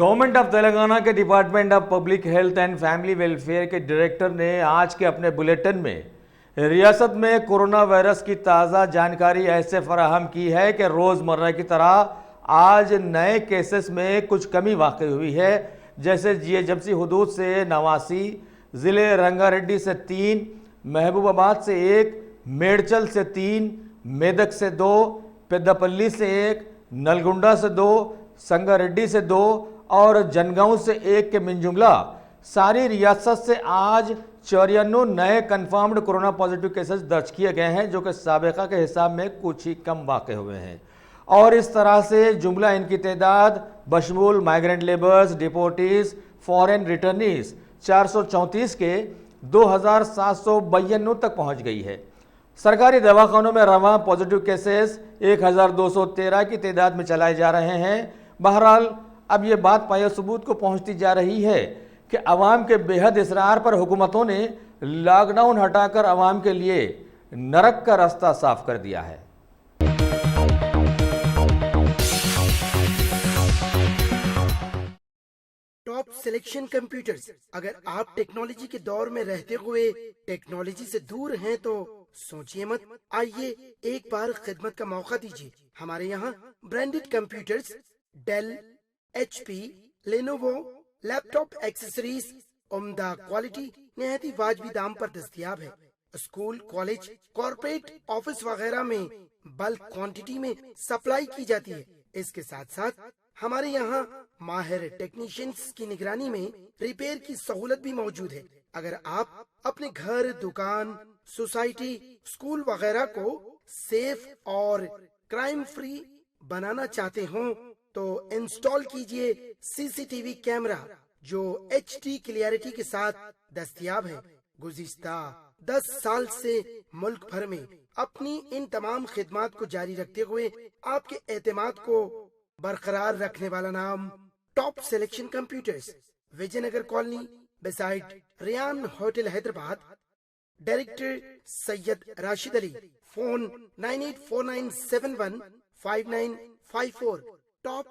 Government of Telangana के department of public health and family welfare के director ने आज के अपने बुलेटिन में रियासत में कोरोना वायरस की ताज़ा जानकारी ऐसे फराहम की है कि रोज़मर्रा की तरह आज नए केसेस में कुछ कमी वाक़ई हुई है। जैसे जीएचएमसी हदूद से 89, ज़िले रंगारेड्डी से 3, महबूबाबाद से 1, मेडचल से 3, मेदक से 2, पेद्दापल्ली से 1, नलगुंडा से 2, संगारेड्डी से 2 और जनगांव से 1 के मिनजुमला सारी रियासत से आज 94 नए कन्फर्म्ड कोरोना पॉजिटिव केसेस दर्ज किए गए हैं, जो कि साबिका के हिसाब में कुछ ही कम वाक़ हुए हैं। और इस तरह से जुमला इनकी तादाद बशमूल माइग्रेंट लेबर्स, डिपोटीज, फॉरेन रिटर्नीज 434 के 2792 तक पहुंच गई है। सरकारी दवाखानों में रवां पॉजिटिव केसेस 1213 की तादाद में चलाए जा रहे हैं। बहरहाल अब ये बात पाया सबूत को पहुंचती जा रही है कि अवाम के बेहद इसरार पर हुकूमतों ने लॉकडाउन हटाकर अवाम के लिए नरक का रास्ता साफ कर दिया है। Top selection computers. अगर आप टेक्नोलॉजी के दौर में रहते हुए टेक्नोलॉजी से दूर हैं तो सोचिए मत, आइए एक बार खिदमत का मौका दीजिए। हमारे यहाँ branded computers Dell, HP, Lenovo, laptop accessories उम्दा क्वालिटी निहायत ही वाजबी दाम पर दस्तयाब है। स्कूल, कॉलेज, कॉर्पोरेट ऑफिस वगैरह में बल्क क्वांटिटी में सप्लाई की जाती है। इसके साथ साथ हमारे यहाँ माहिर टेक्नीशियंस की निगरानी में रिपेयर की सहूलत भी मौजूद है। अगर आप अपने घर, दुकान, सोसाइटी, स्कूल वगैरह को सेफ और क्राइम फ्री बनाना चाहते हो तो इंस्टॉल कीजिए सीसीटीवी कैमरा जो HD क्लियरिटी के साथ दस्तयाब है। गुज़िश्ता 10 साल से मुल्क भर में अपनी इन तमाम खिदमात को जारी रखते हुए आपके एतमाद को बरकरार रखने वाला नाम top selection computers, Vijaynagar colony beside Riyan hotel Hyderabad. Director Syed Rashid Ali. Phone 9849715954। Top